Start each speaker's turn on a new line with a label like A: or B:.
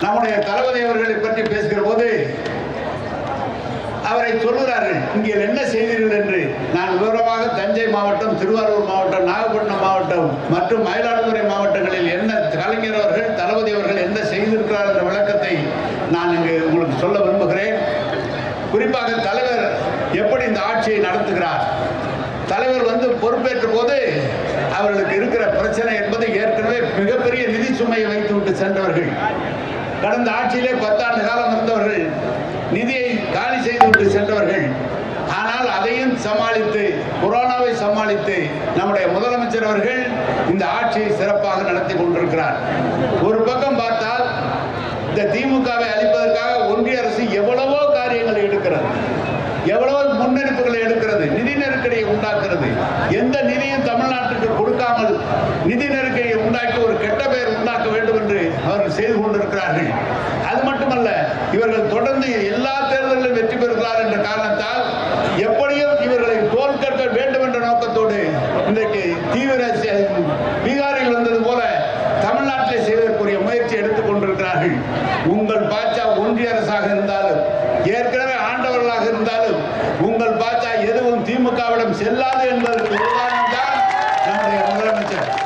A: நம்முடைய தளபதி அவர்களை பற்றி பேசுகிற போது அவரை சொல்கிறார்கள், இங்கே என்ன செய்தீர்கள் என்று. நான் விவரமாக தஞ்சை மாவட்டம், திருவாரூர் மாவட்டம், நாகப்பட்டினம் மாவட்டம் மற்றும் மயிலாடுதுறை மாவட்டங்களில் என்ன கலைஞர் அவர்கள், தளபதி அவர்கள் என்ன செய்திருக்கிறார் என்ற விளக்கத்தை நான் இங்கு உங்களுக்கு சொல்ல விரும்புகிறேன். குறிப்பாக தலைவர் எப்படி இந்த ஆட்சியை நடத்துகிறார். தலைவர் பொறுப்பேற்ற போது அவர்களுக்கு இருக்கிற பிரச்சனை என்பது ஏற்கனவே மிகப்பெரிய நிதி சுமையை வைத்துவிட்டு சென்றவர்கள். கடந்த ஆட்சியிலே 10 ஆண்டு காலம் இருந்தவர்கள், நிதியை காலி செய்துவிட்டு சென்றவர்கள். ஆனால் அதையும் சமாளித்து, கொரோனாவை சமாளித்து நம்முடைய முதலமைச்சர் அவர்கள் இந்த ஆட்சியை சிறப்பாக நடத்தி கொண்டிருக்கிறார். ஒரு பக்கம் பார்த்தால் இந்த திமுகவை அழிப்பதற்காக ஒன்றிய அரசு எவ்வளவோ காரியங்களை எடுக்கிறது, எவ்வளவோ முன்னெடுப்புகளை எடுக்கிறது, நிதி நெருக்கடியை உண்டாக்குறது. எந்த நிதியும் தமிழ்நாட்டுக்கு கொடுக்காமல் நிதி நெருக்கடியை உண்டாக்கி ஒரு கெட்ட பெயர் உண்டாக்க வேண்டும் என்று அவர்கள் செய்து கொண்டிருக்கிறார்கள். அது மட்டுமல்ல, இவர்கள் தொடர்ந்து எல்லா தேர்தலிலும் வெற்றி பெறுகிறார் என்ற காரணத்தால் எப்படியும் இவர்களை தோற்கடிக்க வேண்டும் என்ற நோக்கத்தோடு இன்றைக்கு தீவிர பீகாரில் வந்தது போல தமிழ்நாட்டிலே செய்வதற்குரிய முயற்சி எடுத்துக் கொண்டிருக்கிறார்கள். உங்கள் பாஜக ஒன்றிய அரசாக இருந்தாலும் ஏற்கனவே